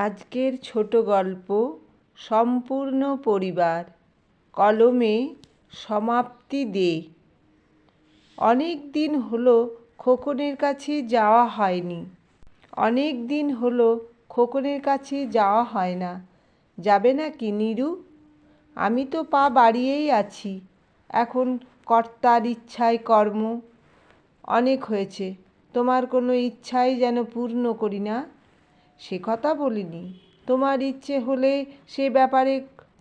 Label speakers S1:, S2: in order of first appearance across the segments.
S1: আজকের ছোট গল্প সম্পূর্ণ পরিবার। কলমে সমাপ্তি দে। অনেক দিন হলো খোকনের কাছে যাওয়া হয়নি। অনেক দিন হলো খোকনের কাছে যাওয়া হয় না। যাবে না কি নীরু? আমি তো পা বাড়িয়েই আছি। এখন কর্তার ইচ্ছায় কর্ম। অনেক হয়েছে, তোমার কোনো ইচ্ছাই যেন পূর্ণ করি না। সে কথা বলিনি। তোমার ইচ্ছে হলে সে ব্যাপারে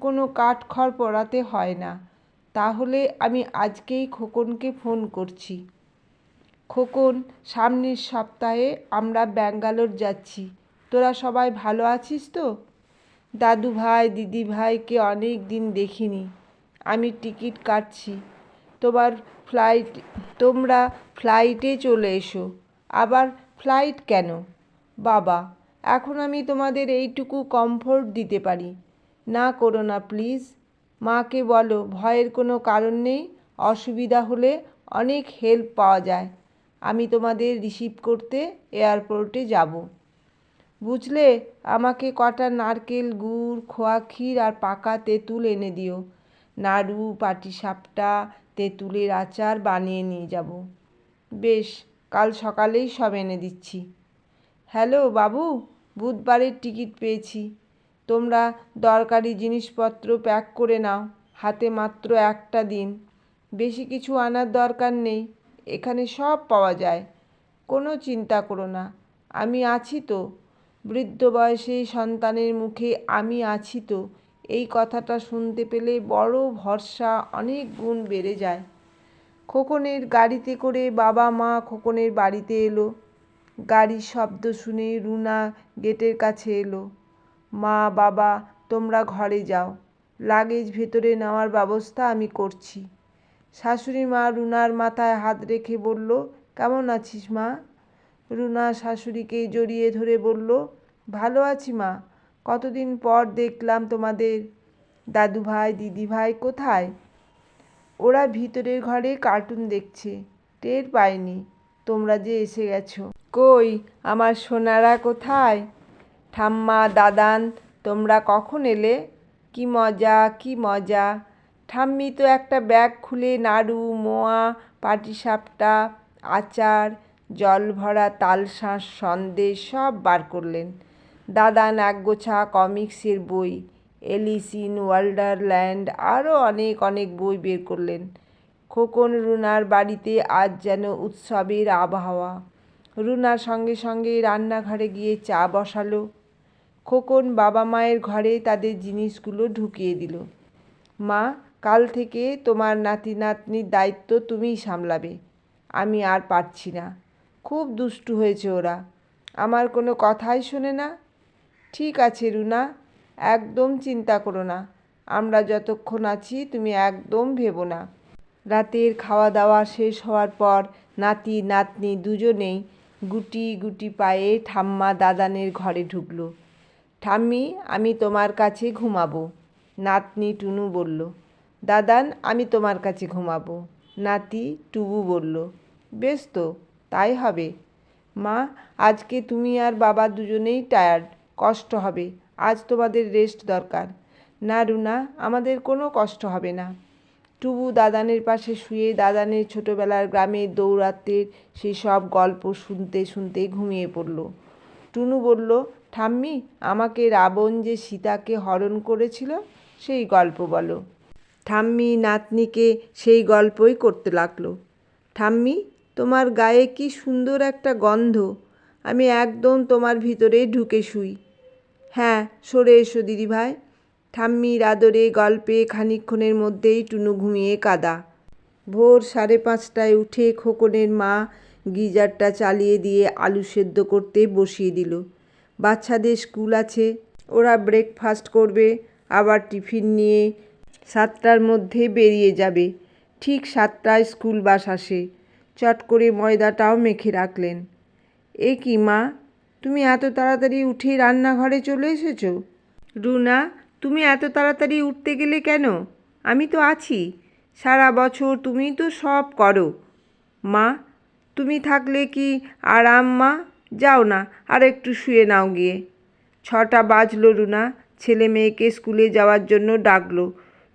S1: কোনো কাঠখড় পোড়াতে হয় না। তাহলে আমি আজকেই খোকনকে ফোন করছি। খোকন, সামনের সপ্তাহে আমরা ব্যাঙ্গালোর যাচ্ছি। তোরা সবাই ভালো আছিস তো? দাদু ভাই দিদি ভাইকে অনেক দিন দেখিনি। আমি টিকিট কাটছি। তোমরা ফ্লাইটে চলে এসো। আবার ফ্লাইট কেন? বাবা, এখন আমি তোমাদের এইটুকু কমফোর্ট দিতে পারি। না করো না প্লিজ। মাকে বলো ভয়ের কোনো কারণ নেই। অসুবিধা হলে অনেক হেল্প পাওয়া যায়। আমি তোমাদের রিসিভ করতে এয়ারপোর্টে যাব। বুঝলে, আমাকে কটা নারকেল, গুড়, খোয়া ক্ষীর আর পাকা তেঁতুল এনে দিও। নাড়ু, পাটিসাপটা, তেঁতুলের আচার বানিয়ে নিয়ে যাব। বেশ, কাল সকালেই সব এনে দিচ্ছি। হ্যালো বাবু, বুধবারের টিকিট পেয়েছি। তোমরা দরকারি জিনিসপত্র প্যাক করে নাও। হাতে মাত্র একটা দিন। বেশি কিছু আনার দরকার নেই, এখানে সব পাওয়া যায়। কোনো চিন্তা করো না, আমি আছি তো। বৃদ্ধ বয়সে সন্তানের মুখে আমি আছি তো এই কথাটা শুনতে পেলে বড় ভরসা অনেক গুণ বেড়ে যায়। খোকনের গাড়িতে করে বাবা মা খোকনের বাড়িতে এলো। গাড়ির শব্দ শুনে রুনা গেটের কাছে এলো। মা, বাবা, তোমরা ঘরে যাও। লাগেজ ভেতরে নেওয়ার ব্যবস্থা আমি করছি। শাশুড়ি মা রুনার মাথায় হাত রেখে বলল, কেমন আছিস মা? রুনা শাশুড়িকে জড়িয়ে ধরে বলল, ভালো আছি মা। কতদিন পর দেখলাম তোমাদের। দাদু ভাই দিদি ভাই কোথায়? ওরা ভিতরের ঘরে কার্টুন দেখছে। টের পাইনি তোমরা যে এসে গেছো। কই আমার সোনারা কোথায়? ঠাম্মা, দাদান, তোমরা কখন এলে? কি মজা, কি মজা। ঠাম্মি তো একটা ব্যাগ খুলে নাড়ু, মোয়া, পাটিসাপটা, আচার, জল ভরা তালশাঁস, সন্দেশ সব বার করলেন। দাদান একগোছা কমিক্সের বই, এলিস ইন ওয়ান্ডারল্যান্ড আরও অনেক অনেক বই বের করলেন। খোকন রুনার বাড়িতে আজ যেন উৎসবের আবহাওয়া। রুনার সঙ্গে সঙ্গে রান্নাঘরে গিয়ে চা বসালো। খোকন বাবা মায়ের ঘরে তাদের জিনিসগুলো ঢুকিয়ে দিল। মা, কাল থেকে তোমার নাতি নাতনির দায়িত্ব তুমিই সামলাবে। আমি আর পারছি না। খুব দুষ্টু হয়েছে ওরা। আমার কোনো কথাই শোনে না। ঠিক আছে রুনা, একদম চিন্তা করো না। আমরা যতক্ষণ আছি তুমি একদম ভেবো না। রাতের খাওয়া দাওয়া শেষ হওয়ার পর নাতি নাতনি দুজনেই গুটি গুটি পায়ে ঠাম্মা দাদানের ঘরে ঢুকলো। ঠাম্মি, আমি তোমার কাছে ঘুমাবো, নাতনি টুনু বলল। দাদান, আমি তোমার কাছে ঘুমাবো, নাতি টুবু বলল। বেশ তো, তাই হবে। মা, আজকে তুমি আর বাবা দুজনেই টায়ার্ড, কষ্ট হবে। আজ তোমাদের রেস্ট দরকার। না রুনা, আমাদের কোনো কষ্ট হবে না। টুবু দাদানের পাশে শুয়ে দাদানের ছোটোবেলার গ্রামের দৌরাত্ম্যের সেই সব গল্প শুনতে শুনতে ঘুমিয়ে পড়ল। টুনু বলল, ঠাম্মি, আমাকে রাবণ যে সীতাকে হরণ করেছিল সেই গল্প বলো। ঠাম্মি নাতনিকে সেই গল্পই করতে লাগলো। ঠাম্মি, তোমার গায়ে কি সুন্দর একটা গন্ধ। আমি একদম তোমার ভিতরে ঢুকে শুই। হ্যাঁ, সরে এসো দিদিভাই। ঠাম্মির আদরে গল্পে খানিকক্ষণের মধ্যেই টুনু ঘুমিয়ে কাদা। ভোর 5:30টায় উঠে খোকনের মা গিজারটা চালিয়ে দিয়ে আলু সেদ্ধ করতে বসিয়ে দিল। বাচ্চাদের স্কুল আছে, ওরা ব্রেকফাস্ট করবে, আবার টিফিন নিয়ে 7টার মধ্যে বেরিয়ে যাবে। ঠিক 7টায় স্কুল বাস আসে। চট করে ময়দাটাও মেখে রাখলেন। এ কি মা, তুমি এত তাড়াতাড়ি উঠে রান্নাঘরে চলে এসেছো? রুনা, তুমি এত তাড়াতাড়ি উঠতে গেলে কেন? আমি তো আছি। সারা বছর তুমি তো সব করো। মা, তুমি থাকলে কি আরাম মা। যাও না, আর একটু শুয়ে নাও গিয়ে। 6টা বাজলো রুনা, ছেলে মেয়েকে স্কুলে যাওয়ার জন্য ডাকলো।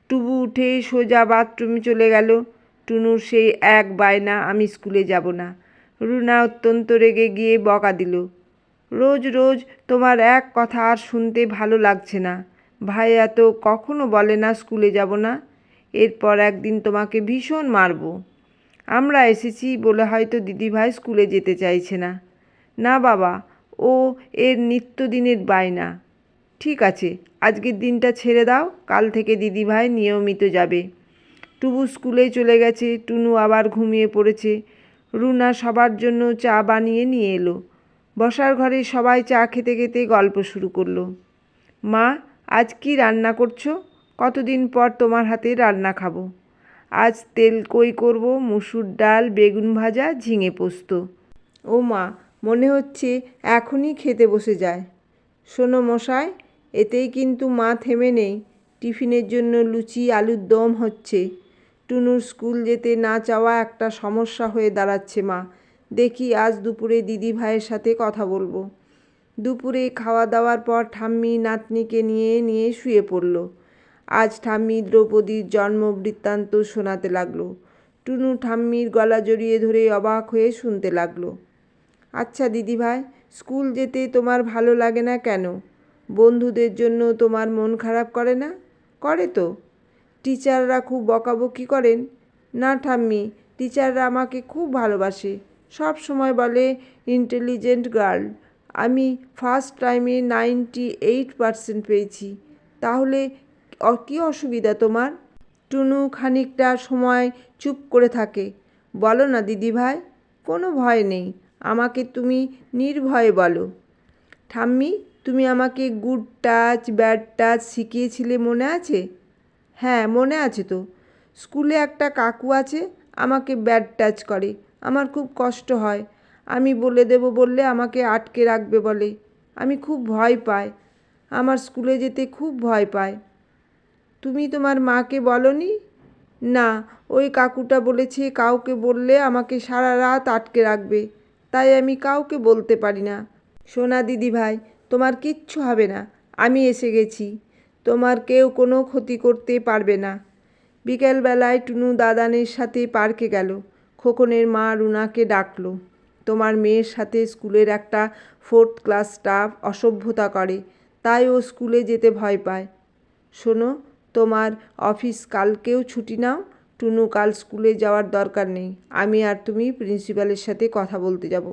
S1: টুবু উঠে সোজা বাথরুমে চলে গেল। টুনুর সেই এক বায়না, আমি স্কুলে যাব না। রুনা অত্যন্ত রেগে গিয়ে বকা দিল, রোজ রোজ তোমার এক কথা আর শুনতে ভালো লাগছে না। ভাইয়া তো কখনো বলে না স্কুলে যাব না। এরপর একদিন তোমাকে ভীষণ মারবো। আমরা এসেছি বলে হয়তো দিদিভাই স্কুলে যেতে চাইছে না। না বাবা, ও এর নিত্যদিনের বায়না। ঠিক আছে, আজকের দিনটা ছেড়ে দাও, কাল থেকে দিদিভাই নিয়মিত যাবে। টুবু স্কুলে চলে গেছে, টুনু আবার ঘুমিয়ে পড়েছে। রুনা সবার জন্য চা বানিয়ে নিয়ে এলো। বসার ঘরে সবাই চা খেতে খেতে গল্প শুরু করলো। মা, আজ কি রান্না করছো? কতদিন পর তোমার হাতে রান্না খাবো। আজ তেল কই করব, মুসুর ডাল, বেগুন ভাজা, ঝিঙে পোস্ত। ও মা, মনে হচ্ছে এখনই খেতে বসে যায়। শোনো মশাই, এতেই কিন্তু মা থেমে নেই। টিফিনের জন্য লুচি আলুর দম হচ্ছে। টুনুর স্কুল যেতে না চাওয়া একটা সমস্যা হয়ে দাঁড়াচ্ছে মা। দেখি আজ দুপুরে দিদি ভাইয়ের সাথে কথা বলবো। দুপুরে খাওয়া দাওয়ার পর ঠাম্মি নাতনিকে নিয়ে শুয়ে পড়ল। আজ ঠাম্মি দ্রৌপদীর জন্ম বৃত্তান্ত শোনাতে লাগলো। টুনু ঠাম্মির গলা জড়িয়ে ধরে অবাক হয়ে শুনতে লাগলো। আচ্ছা দিদিভাই, স্কুল যেতে তোমার ভালো লাগে না কেন? বন্ধুদের জন্য তোমার মন খারাপ করে না? করে তো। টিচাররা খুব বকাবকি করেন? না ঠাম্মি, টিচাররা আমাকে খুব ভালোবাসে। সব সময় বলে ইন্টেলিজেন্ট গার্ল। আমি ফার্স্ট টাইমে 98% পেয়েছি। তাহলে কী অসুবিধা তোমার? টুনু খানিকটা সময় চুপ করে থাকে। বলো না দিদিভাই, কোনো ভয় নেই, আমাকে তুমি নির্ভয়ে বলো। ঠাম্মি, তুমি আমাকে গুড টাচ ব্যাড টাচ শিখিয়েছিলে, মনে আছে? হ্যাঁ, মনে আছে তো। স্কুলে একটা কাকু আছে, আমাকে ব্যাড টাচ করে। আমার খুব কষ্ট হয়। আমি বলে দেব বললে আমাকে আটকে রাখবে বলে। আমি খুব ভয় পাই। আমার স্কুলে যেতে খুব ভয় পায়। তুমি তোমার মাকে বলোনি? না, ওই কাকুটা বলেছে কাউকে বললে আমাকে সারা রাত আটকে রাখবে, তাই আমি কাউকে বলতে পারি না। সোনা দিদিভাই, তোমার কিচ্ছু হবে না, আমি এসে গেছি। তোমার কেউ কোনো ক্ষতি করতে পারবে না। বিকেলবেলায় টুনু দাদানের সাথে পার্কে গেল। খোকনের মা রুনাকে ডাকলো। তোমার মেয়ের সাথে স্কুলের একটা 4th ক্লাস স্টাফ অসভ্যতা করে, তাই ও স্কুলে যেতে ভয় পায়। শোনো, তোমার অফিস কালকেও ছুটি নাও। টুনু কাল স্কুলে যাওয়ার দরকার নেই। আমি আর তুমি প্রিন্সিপালের সাথে কথা বলতে যাব।